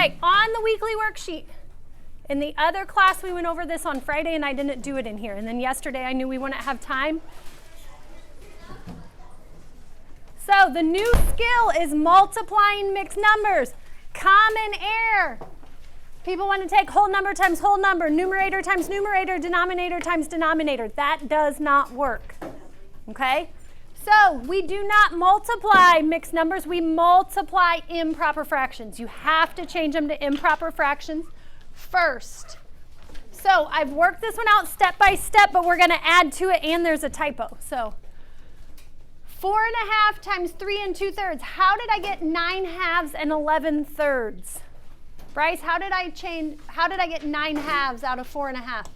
Okay, on the weekly worksheet. In the other class, we went over this on Friday, and I didn't do it in here. And then yesterday, I knew we wouldn't have time. So the new skill is multiplying mixed numbers. Common error. People want to take whole number times whole number, numerator times numerator, denominator times denominator. That does not work. Okay? So we do not multiply mixed numbers. We multiply improper fractions. You have to change them to improper fractions first. So I've worked this one out step by step, but we're going to add to it, and there's a typo. So 4.5 times 3 2/3. How did I get 9/2 and 11/3? Bryce, how did I get 9/2 out of 4.5?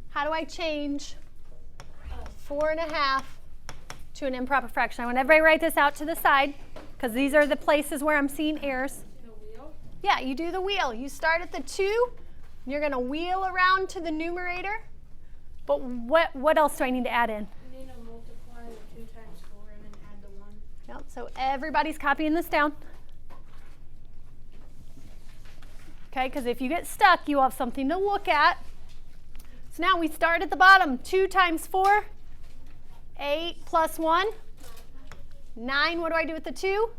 How do I change 4.5 to an improper fraction? I want everybody to write this out to the side, because these are the places where I'm seeing errors. The wheel? Yeah, you do the wheel. You start at the 2. You're going to wheel around to the numerator. But what else do I need to add in? You need to multiply the 2 times 4 and then add the 1. Yep, so everybody's copying this down. Okay, because if you get stuck, you have something to look at. So now we start at the bottom. 2 times 4, 8 plus 1, 9. What do I do with the 2?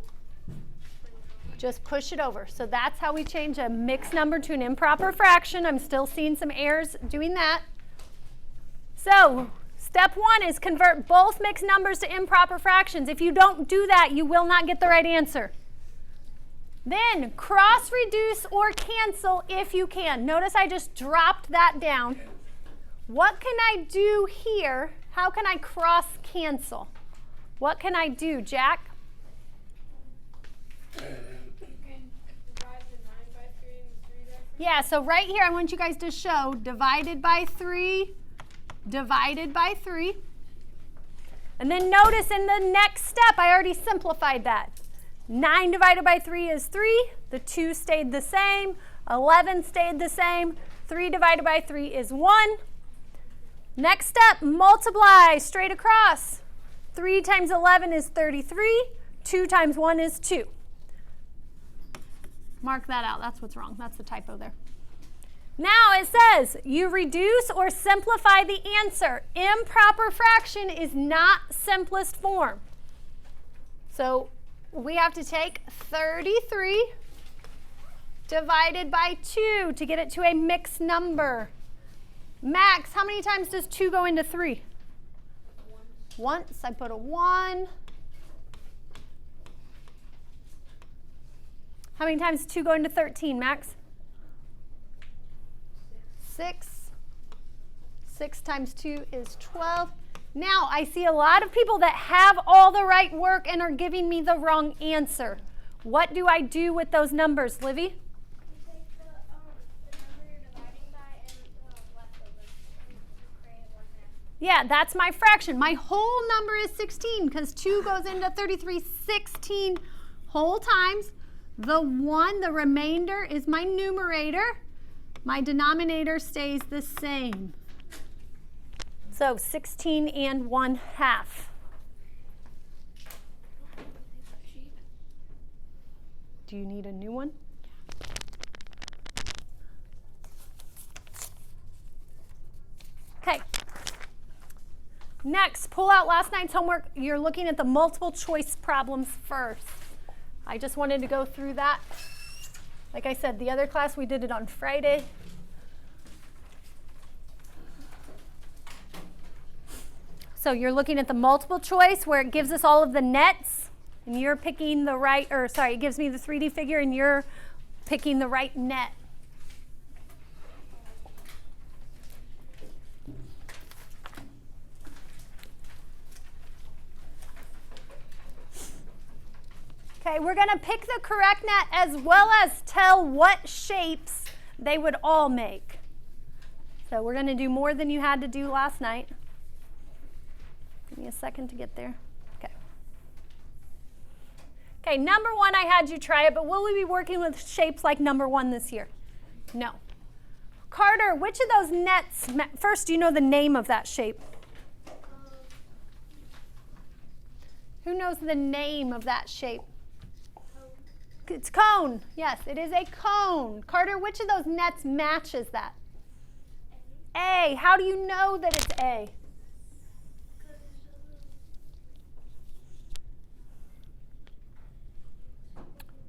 Just push it over. So that's how we change a mixed number to an improper fraction. I'm still seeing some errors doing that. So step 1 is convert both mixed numbers to improper fractions. If you don't do that, you will not get the right answer. Then cross reduce or cancel if you can. Notice I just dropped that down. What can I do here? How can I cross cancel? What can I do, Jack? You can divide the 9 by 3 and 3 by 3. Yeah, so right here I want you guys to show divided by 3, divided by 3. And then notice in the next step, I already simplified that. 9 divided by 3 is 3. The 2 stayed the same. 11 stayed the same. 3 divided by 3 is 1. Next step, multiply straight across. 3 times 11 is 33. 2 times 1 is 2. Mark that out. That's what's wrong. That's the typo there. Now it says you reduce or simplify the answer. Improper fraction is not simplest form. So we have to take 33 divided by 2 to get it to a mixed number. Max, how many times does 2 go into 3? Once. I put a 1. How many times does 2 go into 13, Max? 6. 6 times 2 is 12. Now, I see a lot of people that have all the right work and are giving me the wrong answer. What do I do with those numbers, Livy? You take the number you're dividing by and leftovers and create 1/2. Yeah, that's my fraction. My whole number is 16 because 2 goes into 33 16 whole times. The 1, the remainder, is my numerator. My denominator stays the same. So 16 and 1/2. Do you need a new one? Okay. Next, pull out last night's homework. You're looking at the multiple choice problems first. I just wanted to go through that. Like I said, the other class we did it on Friday. So you're looking at the multiple choice where it gives us all of the nets, and you're picking the right, or sorry, it gives me the 3D figure and you're picking the right net. Okay, we're going to pick the correct net as well as tell what shapes they would all make. So we're going to do more than you had to do last night. Give me a second to get there. Okay. Okay, number 1, I had you try it, but will we be working with shapes like number 1 this year? No. Carter, which of those nets, first, do you know the name of that shape? Who knows the name of that shape? it's cone. Yes, it is a cone. Carter, which of those nets matches that? A. How do you know that it's A?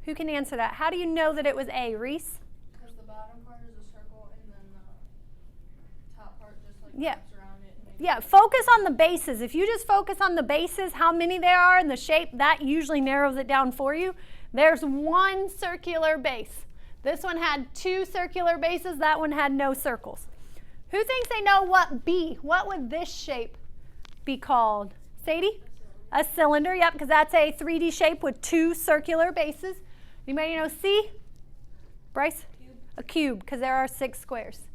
Who can answer that? How do you know that it was A, Reese? Because the bottom part is a circle and then the top part just like Yeah. wraps around it. And makes Yeah, it- focus on the bases. If you just focus on the bases, how many there are in the shape, that usually narrows it down for you. There's one circular base. This one had 2 circular bases. That one had no circles. Who thinks they know what B? What would this shape be called? Sadie? A cylinder, yep, because that's a 3D shape with 2 circular bases. Anybody know C? Bryce? Cube. A cube, because there are 6 squares.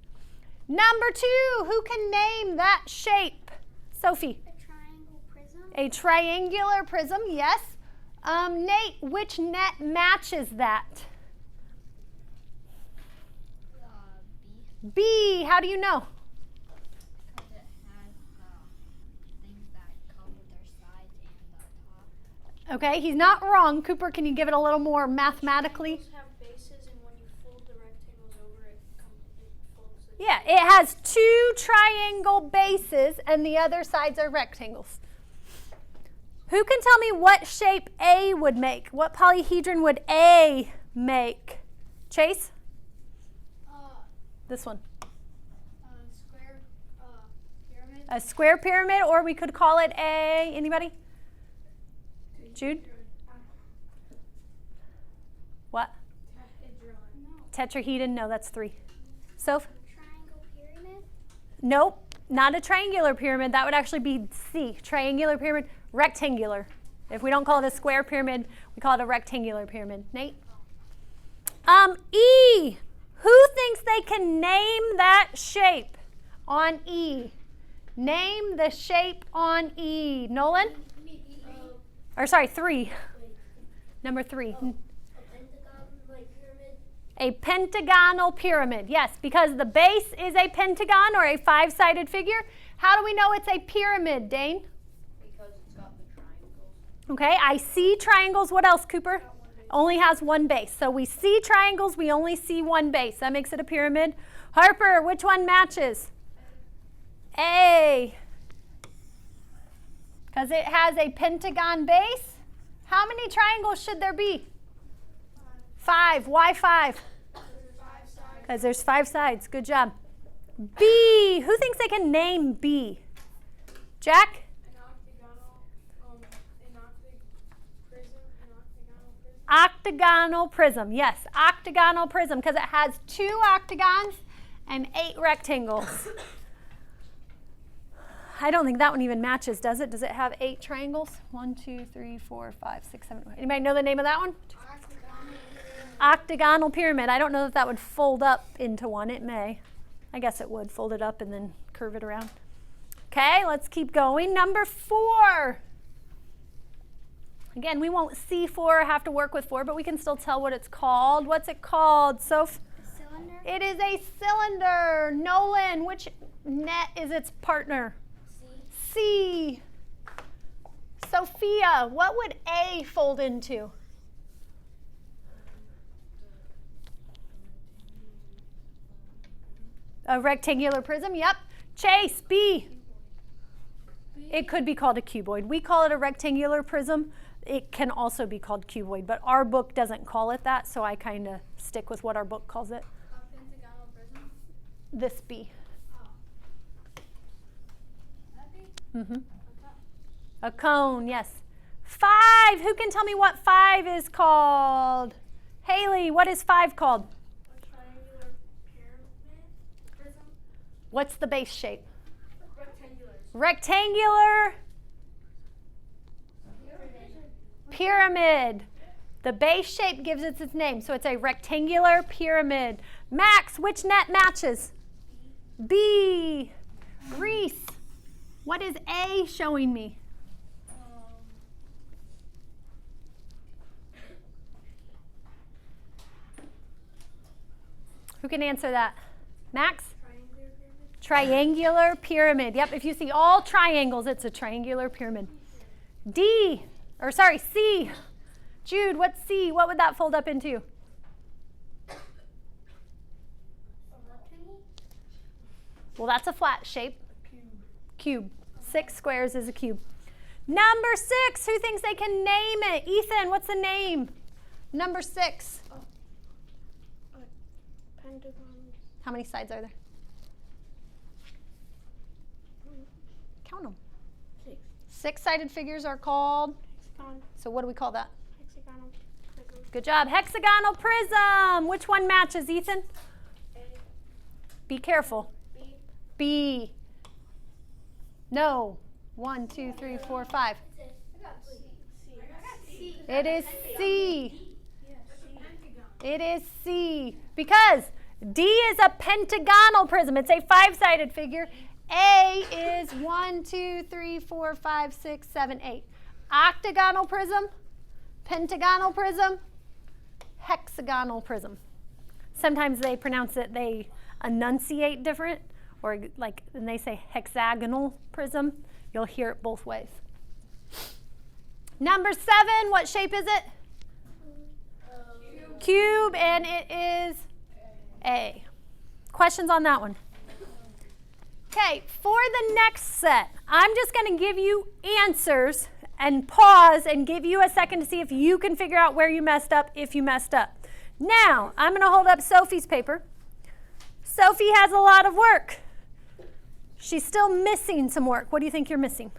Number 2, who can name that shape? Sophie? A triangle prism. A triangular prism, yes. Nate, which net matches that? B. B, how do you know? Because it has things that come with their sides and the top. Okay, he's not wrong. Cooper, can you give it a little more mathematically? Triangles have bases, and when you fold the rectangles over, it folds it. Yeah, it has 2 triangle bases and the other sides are rectangles. Who can tell me what shape A would make? What polyhedron would A make? Chase? This one. Square pyramid. A square pyramid, or we could call it a, anybody? Jude? What? Tetrahedron? No, that's 3. Soph? Triangle pyramid. Nope, not a triangular pyramid. That would actually be C. Triangular pyramid, rectangular. If we don't call it a square pyramid, we call it a rectangular pyramid. Nate? E. Who thinks they can name that shape on E? Name the shape on E. Nolan? Or sorry, 3. Number 3. A pentagonal pyramid. Yes, because the base is a pentagon or a 5-sided figure. How do we know it's a pyramid, Dane? Because it's got the triangles. Okay, I see triangles. What else, Cooper? Only has 1 base. So we see triangles, we only see 1 base. That makes it a pyramid. Harper, which one matches? A. Because it has a pentagon base. How many triangles should there be? 5. Why 5? Because there's 5 sides. Good job. B. Who thinks they can name B? Jack? Octagonal prism. Yes, octagonal prism, because it has 2 octagons and 8 rectangles. I don't think that one even matches, does it? Does it have 8 triangles? 1, 2, 3, 4, 5, 6, 7. Anybody know the name of that one? Octagonal pyramid. I don't know if that would fold up into one. It may. I guess it would. Fold it up and then curve it around. Okay, let's keep going. Number 4. Again, we won't see 4 or have to work with 4, but we can still tell what it's called. What's it called, Soph? Cylinder. It is a cylinder. Nolan, which net is its partner? C. Sophia, what would A fold into? A rectangular prism, yep. Chase, B. It could be called a cuboid. We call it a rectangular prism. It can also be called cuboid, but our book doesn't call it that, so I kind of stick with what our book calls it. Pentagonal prism. This B. That B? Mm-hmm. A cone, yes. 5. Who can tell me what 5 is called? Haley, what is 5 called? A triangular pyramid prism. What's the base shape? Rectangular. Rectangular pyramid. The base shape gives it its name, so it's a rectangular pyramid. Max, which net matches? B. Reese, what is A showing me? Who can answer that? Max? Triangular pyramid. Yep, if you see all triangles, it's a triangular pyramid. C. Jude, what's C? What would that fold up into? Well, that's a flat shape. Cube. 6 squares is a cube. Number 6, who thinks they can name it? Ethan, what's the name? Number 6. Pentagon. How many sides are there? Count them. 6. 6-sided figures are called? Hexagon. So what do we call that? Hexagonal prism. Good job. Hexagonal prism. Which one matches, Ethan? A. Be careful. B. B. No. 1, 2, 3, 4, 5. I got C. It is C. It is C. Because D is a pentagonal prism. It's a 5-sided figure. A is 1, 2, 3, 4, 5, 6, 7, 8. Octagonal prism, pentagonal prism, hexagonal prism. Sometimes they pronounce it, they enunciate different, or like when they say hexagonal prism, you'll hear it both ways. Number 7, what shape is it? Cube, and it is A. Questions on that one? Okay, for the next set, I'm just going to give you answers and pause and give you a second to see if you can figure out where you messed up, if you messed up. Now, I'm going to hold up Sophie's paper. Sophie has a lot of work. She's still missing some work. What do you think you're missing?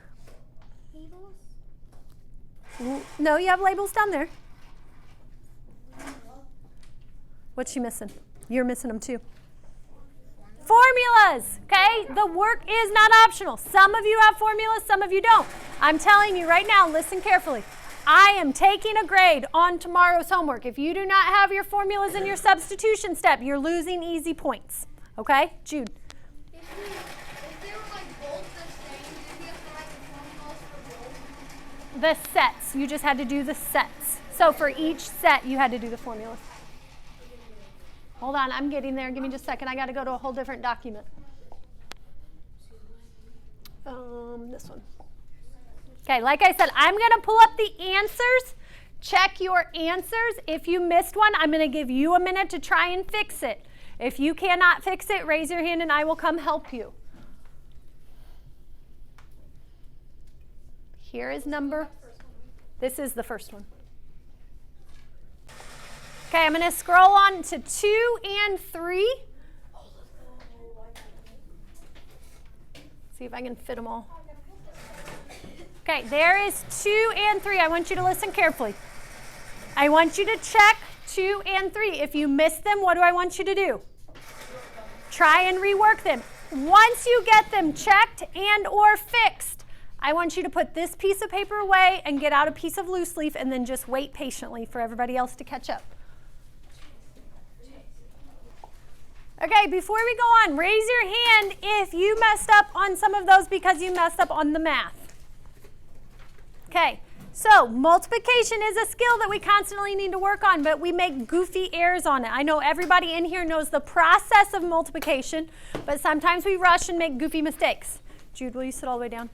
Labels. No, you have labels down there. What's she missing? You're missing them too. Formulas, okay? The work is not optional. Some of you have formulas, some of you don't. I'm telling you right now, listen carefully. I am taking a grade on tomorrow's homework. If you do not have your formulas in your substitution step, you're losing easy points, okay? Jude. If they were like both the same, did you have to write the formulas for both? The sets, you just had to do the sets. So for each set, you had to do the formulas. Hold on, I'm getting there. Give me just a second. I got to go to a whole different document. This one. Okay, like I said, I'm going to pull up the answers. Check your answers. If you missed one, I'm going to give you a minute to try and fix it. If you cannot fix it, raise your hand and I will come help you. Here is number. This is the first one. Okay, I'm going to scroll on to 2 and 3. See if I can fit them all. Okay, there is 2 and 3. I want you to listen carefully. I want you to check 2 and 3. If you miss them, what do I want you to do? Try and rework them. Once you get them checked and or fixed, I want you to put this piece of paper away and get out a piece of loose leaf and then just wait patiently for everybody else to catch up. Okay, before we go on, raise your hand if you messed up on some of those because you messed up on the math. Okay, so multiplication is a skill that we constantly need to work on, but we make goofy errors on it. I know everybody in here knows the process of multiplication, but sometimes we rush and make goofy mistakes. Jude, will you sit all the way down?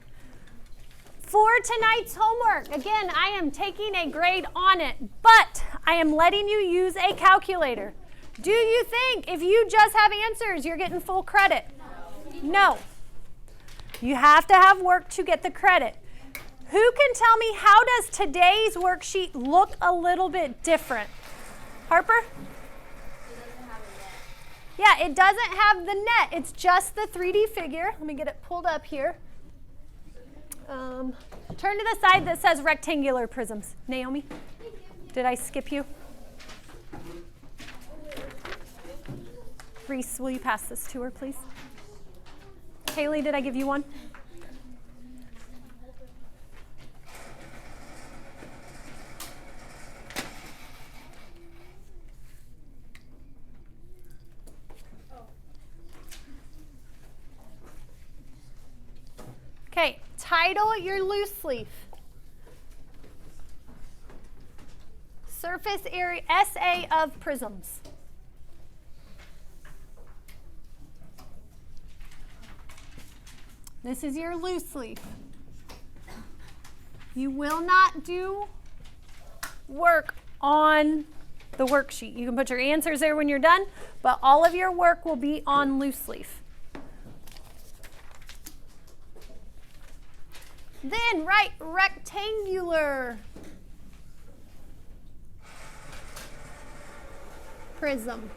For tonight's homework, again, I am taking a grade on it, but I am letting you use a calculator. Do you think if you just have answers, you're getting full credit? No. You have to have work to get the credit. Who can tell me how does today's worksheet look a little bit different? Harper? Yeah, it doesn't have the net. It's just the 3D figure. Let me get it pulled up here. Turn to the side that says rectangular prisms. Naomi, did I skip you? Reese, will you pass this to her, please? Haley, did I give you one? Okay, title your loose leaf. Surface area SA of prisms. This is your loose leaf. You will not do work on the worksheet. You can put your answers there when you're done, but all of your work will be on loose leaf. Then write rectangular prism.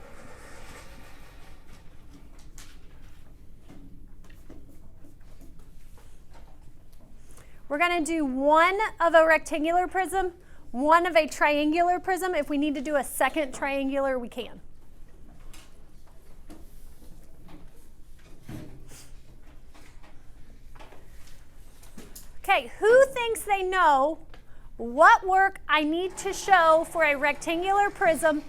We're going to do one of a rectangular prism, one of a triangular prism. If we need to do a second triangular, we can. Okay, who thinks they know what work I need to show for a rectangular prism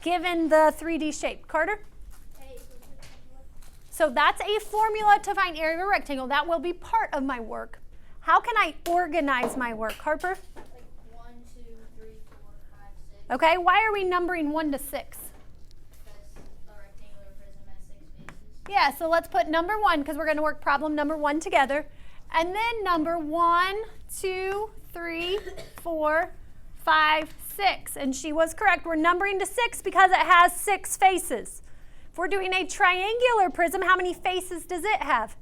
given the 3D shape? Carter? So that's a formula to find area of a rectangle. That will be part of my work. How can I organize my work, Harper? Like 1, 2, 3, 4, 5, 6. Okay, why are we numbering 1 to 6? Because the rectangular prism has 6 faces. Yeah, so let's put number 1 because we're going to work problem number 1 together. And then number 1, 2, 3, 4, 5, 6. And she was correct. We're numbering to 6 because it has 6 faces. If we're doing a triangular prism, how many faces does it have?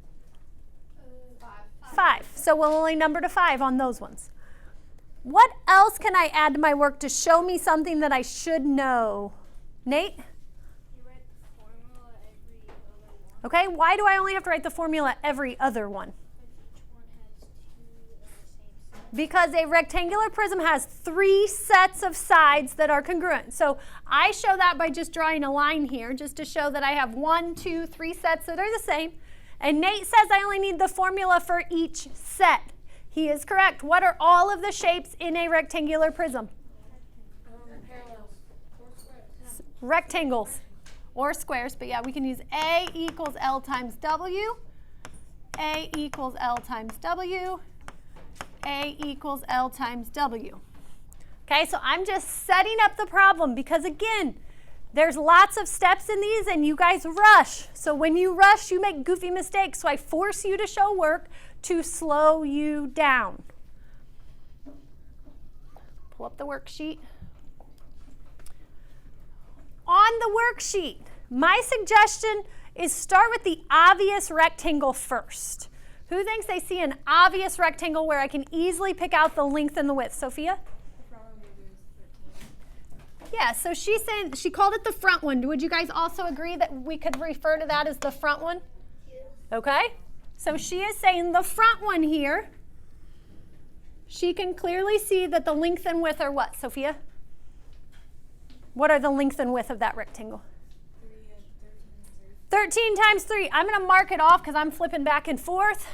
5. So we'll only number to 5 on those ones. What else can I add to my work to show me something that I should know? Nate? You write the formula every other one. Okay, why do I only have to write the formula every other one? Because each one has 2 of the same set. Because a rectangular prism has 3 sets of sides that are congruent. So I show that by just drawing a line here, just to show that I have 1, 2, 3 sets that are the same. And Nate says I only need the formula for each set. He is correct. What are all of the shapes in a rectangular prism? Parallels. Or squares. Rectangles or squares, but yeah, we can use A equals L times W, A equals L times W, A equals L times W. Okay, so I'm just setting up the problem because again, there's lots of steps in these and you guys rush. So when you rush, you make goofy mistakes. So I force you to show work to slow you down. Pull up the worksheet. On the worksheet, my suggestion is start with the obvious rectangle first. Who thinks they see an obvious rectangle where I can easily pick out the length and the width? Sophia? Yeah, so she said she called it the front one. Would you guys also agree that we could refer to that as the front one? Yes. Okay. So she is saying the front one here. She can clearly see that the length and width are what, Sophia? What are the length and width of that rectangle? 13 times 3. I'm going to mark it off because I'm flipping back and forth.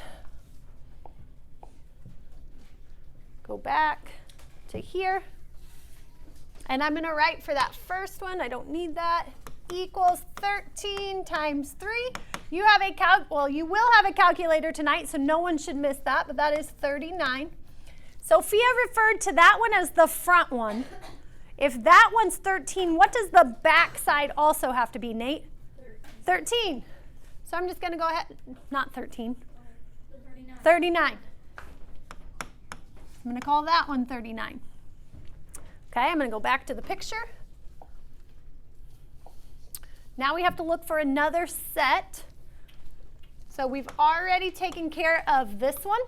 Go back to here. And I'm going to write for that first one, I don't need that, equals 13 times 3. You have a you will have a calculator tonight, so no one should miss that, but that is 39. Sophia referred to that one as the front one. If that one's 13, what does the back side also have to be, Nate? 13. So I'm just going to go ahead, not 13, 39. I'm going to call that one 39. Okay, I'm going to go back to the picture. Now we have to look for another set. So we've already taken care of this one.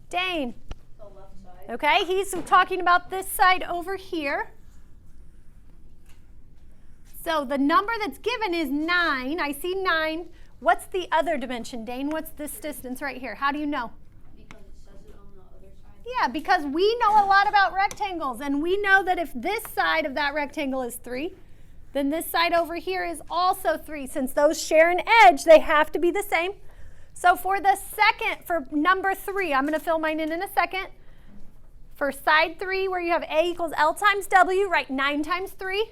Dane. The left side. Okay, he's talking about this side over here. So the number that's given is 9. I see 9. What's the other dimension, Dane? What's this distance right here? How do you know? Because it says it on the other side. Yeah, because we know a lot about rectangles, and we know that if this side of that rectangle is 3, then this side over here is also 3. Since those share an edge, they have to be the same. So for the second, for number 3, I'm going to fill mine in a second. For side 3, where you have A equals L times W, write 9 times 3.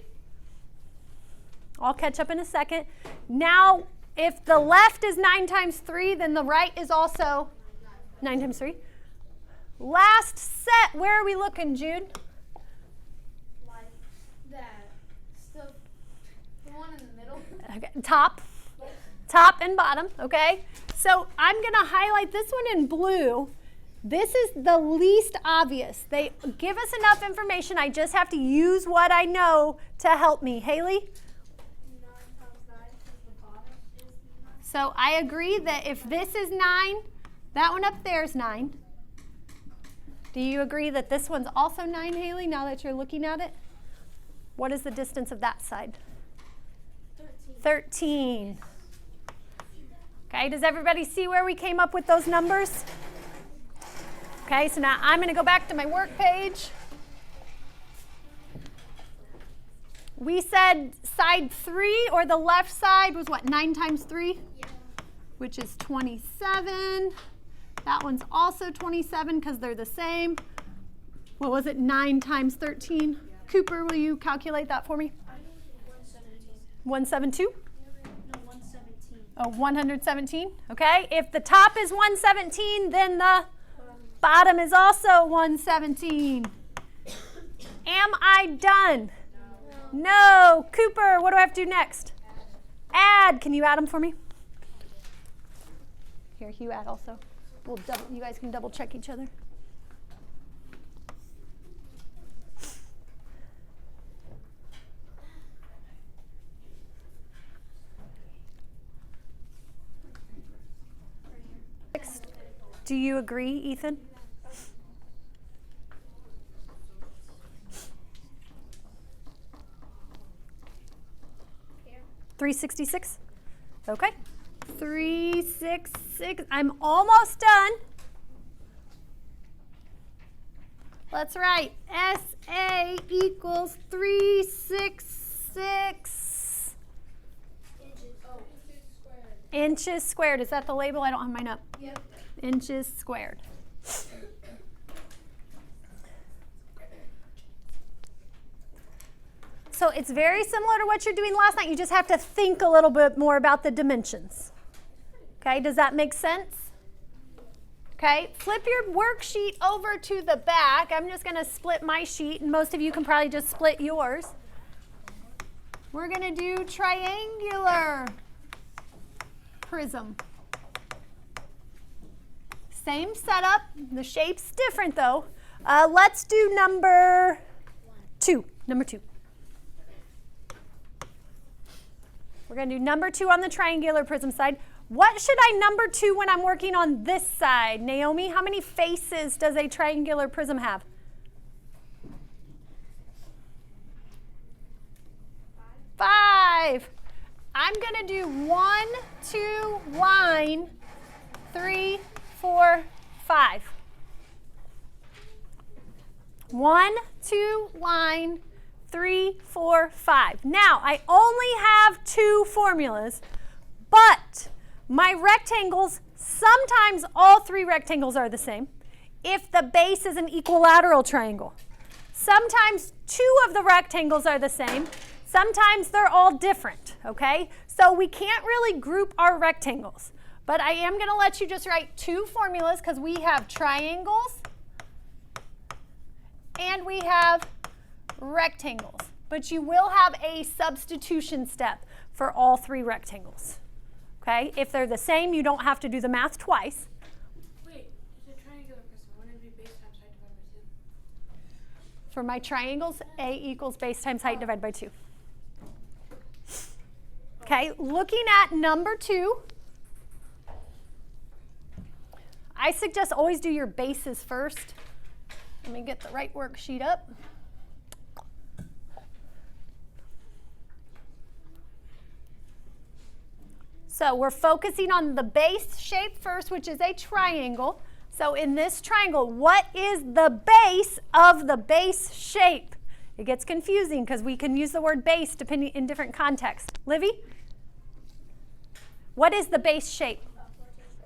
I'll catch up in a second. Now, if the left is 9 times 3, then the right is also 9 times 3. Last set, where are we looking, Jude? Like that. Still, the one in the middle. Okay, top and bottom, okay? So I'm going to highlight this one in blue This is the least obvious. They give us enough information. I just have to use what I know to help me. Haley? 9 times 9 because the bottom is 9. So I agree that if this is 9, that one up there is 9. Do you agree that this one's also 9, Haley, now that you're looking at it? What is the distance of that side? 13. Okay, does everybody see where we came up with those numbers? Okay, so now I'm going to go back to my work page. We said side 3, or the left side, was what, 9 times 3? Yeah. Which is 27. That one's also 27 because they're the same. What was it, 9 times 13? Cooper, will you calculate that for me? 172? No, 117. Oh, 117. Okay, if the top is 117, then the bottom is also 117. Am I done? No. Cooper, what do I have to do next? Add. Can you add them for me? Here, you add also. You guys can double check each other. Do you agree, Ethan? Here. 366? Okay. 366. I'm almost done. Let's write SA equals 366 inches squared. Is that the label? I don't have mine up. Yep. Inches squared. So it's very similar to what you're doing last night. You just have to think a little bit more about the dimensions. Okay, does that make sense? Okay, flip your worksheet over to the back. I'm just going to split my sheet, and most of you can probably just split yours. We're going to do triangular prism. Same setup. The shape's different, though. Let's do number 2. Number 2. We're going to do number 2 on the triangular prism side. What should I number 2 when I'm working on this side? Naomi, how many faces does a triangular prism have? 5. I'm going to do 1, 2, line, 3, 4, 5. 1, 2, line, 3, 4, 5. Now, I only have 2 formulas, but my rectangles, sometimes all 3 rectangles are the same if the base is an equilateral triangle. Sometimes 2 of the rectangles are the same. Sometimes they're all different, okay? So we can't really group our rectangles. But I am going to let you just write 2 formulas because we have triangles and we have rectangles. But you will have a substitution step for all 3 rectangles. Okay? If they're the same, you don't have to do the math twice. Wait, it's a triangular prism. Wouldn't it be base times height divided by 2? For my triangles, A equals base times height divided by 2. Okay, looking at number 2, I suggest always do your bases first. Let me get the right worksheet up. So we're focusing on the base shape first, which is a triangle. So in this triangle, what is the base of the base shape? It gets confusing because we can use the word base depending in different contexts. Livy? What is the base shape?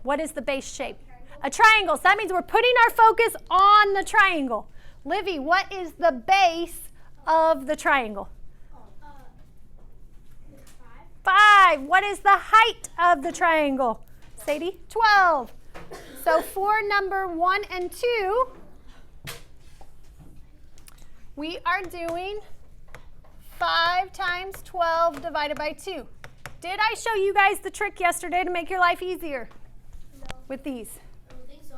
What is the base shape? A triangle. So that means we're putting our focus on the triangle. Livy, what is the base of the triangle? 5. What is the height of the triangle? Sadie? 12. So for number 1 and 2, we are doing 5 times 12 divided by 2. Did I show you guys the trick yesterday to make your life easier No. with these? I don't think so.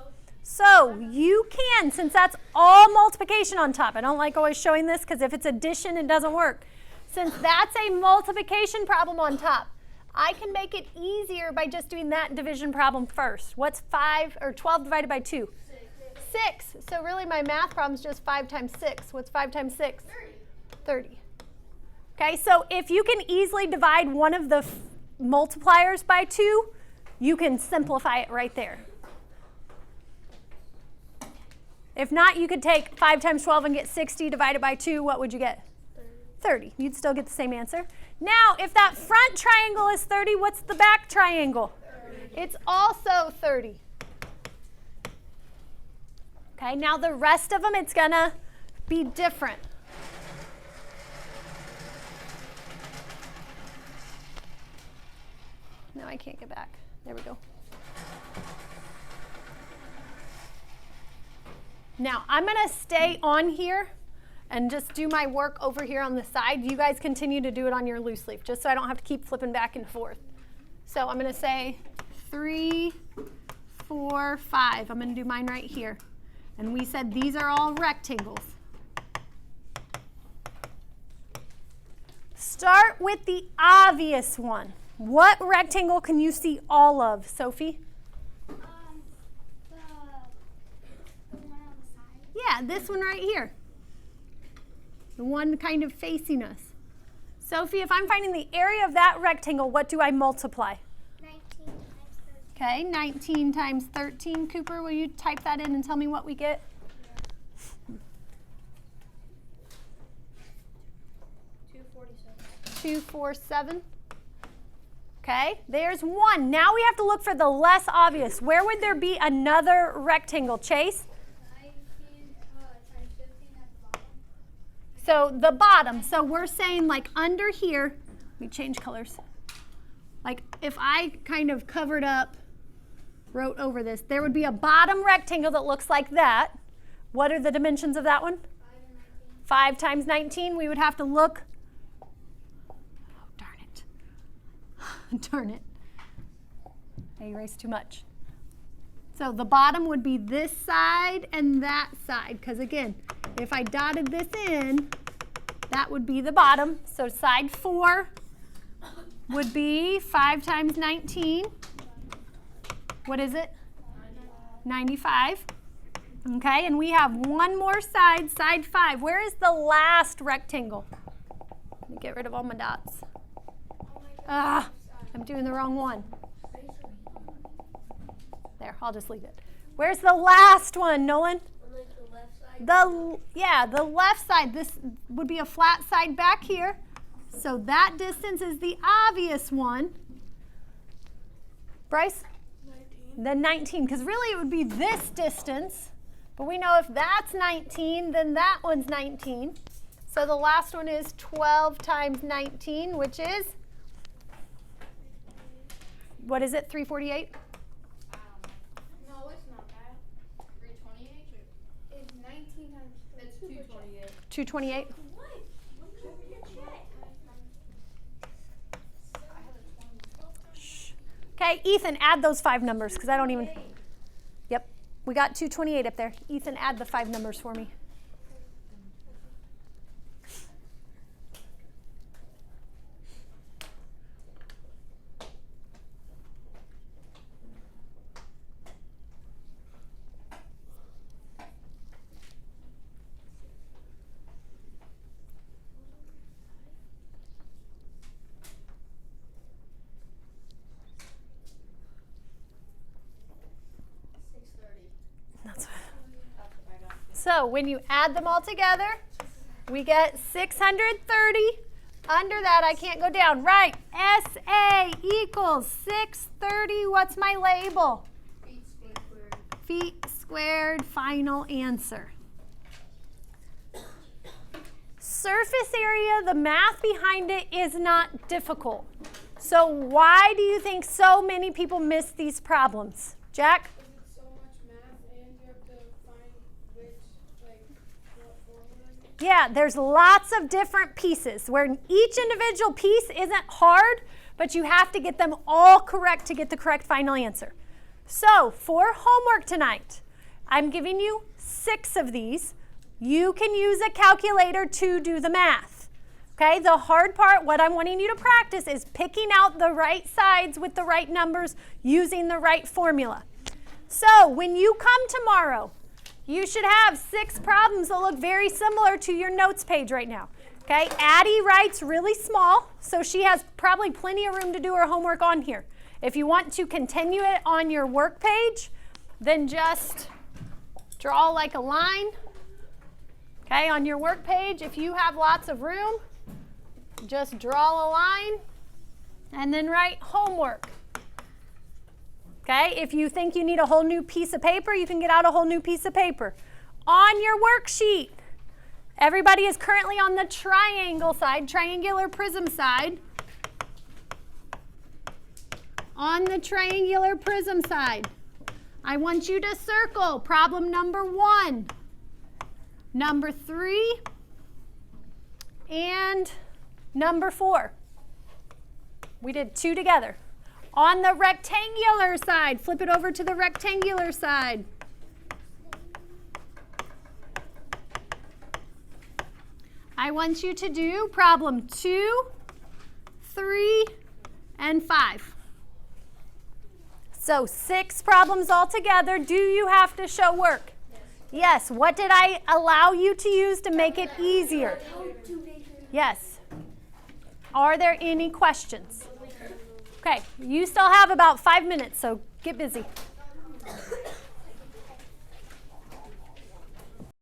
So you can, since that's all multiplication on top, I don't like always showing this because if it's addition, it doesn't work. Since that's a multiplication problem on top, I can make it easier by just doing that division problem first. What's 12 divided by 2? 6. So really my math problem is just 5 times 6. What's 5 times 6? 30. Okay, so if you can easily divide one of the multipliers by 2, you can simplify it right there. If not, you could take 5 times 12 and get 60 divided by 2. What would you get? 30. You'd still get the same answer. Now, if that front triangle is 30, what's the back triangle? 30. It's also 30. Okay, now the rest of them, it's going to be different. No, I can't get back. There we go. Now, I'm going to stay on here and just do my work over here on the side. You guys continue to do it on your loose leaf, just so I don't have to keep flipping back and forth. So I'm going to say 3, 4, 5. I'm going to do mine right here. And we said these are all rectangles. Start with the obvious one. What rectangle can you see all of, Sophie? The one on the side. Yeah, this one right here. The one kind of facing us. Sophie, if I'm finding the area of that rectangle, what do I multiply? 19 times 13. Okay, 19 times 13. Cooper, will you type that in and tell me what we get? 247. Okay, there's 1. Now we have to look for the less obvious. Where would there be another rectangle, Chase? 19 times 15 at the bottom. So the bottom. So we're saying like under here, let me change colors. Like if I kind of covered up, wrote over this, there would be a bottom rectangle that looks like that. What are the dimensions of that one? 5 times 19. We would have to look. Oh, darn it. Darn it. I erased too much. So the bottom would be this side and that side. Because again, if I dotted this in, that would be the bottom. So side 4 would be 5 times 19. What is it? 95. Okay, and we have one more side, side 5. Where is the last rectangle? Let me get rid of all my dots. Ah, I'm doing the wrong one. There, I'll just leave it. Where's the last one, Nolan? The left side. This would be a flat side back here. So that distance is the obvious one. Bryce? 19. The 19, because really it would be this distance. But we know if that's 19, then that one's 19. So the last one is 12 times 19, which is, what is it, 348? No, it's not that. 328? It's 19 times. It's 228. 228? What? When did you check? Shh. Okay, Ethan, add those 5 numbers, because I don't even. Yep, we got 228 up there. Ethan, add the 5 numbers for me. So when you add them all together, we get 630. Under that, I can't go down. Right, SA equals 630. What's my label? Feet squared. Feet squared, final answer. Surface area, the math behind it is not difficult. So why do you think so many people miss these problems? Jack? So much math and you have to find which, what formula. Yeah, there's lots of different pieces where each individual piece isn't hard, but you have to get them all correct to get the correct final answer. So for homework tonight, I'm giving you 6 of these. You can use a calculator to do the math. Okay, the hard part, what I'm wanting you to practice is picking out the right sides with the right numbers using the right formula. So when you come tomorrow, you should have 6 problems that look very similar to your notes page right now. Okay, Addie writes really small, so she has probably plenty of room to do her homework on here. If you want to continue it on your work page, then just draw like a line. Okay, on your work page, if you have lots of room, just draw a line and then write homework. Okay, if you think you need a whole new piece of paper, you can get out a whole new piece of paper. On your worksheet, everybody is currently on the triangle side, triangular prism side. On the triangular prism side, I want you to circle problem number 1, number 3, and number 4. We did 2 together. On the rectangular side, flip it over to the rectangular side. I want you to do problem 2, 3, and 5. So 6 problems altogether. Do you have to show work? Yes. What did I allow you to use to make it easier? Yes. Are there any questions? Okay, you still have about 5 minutes, so get busy.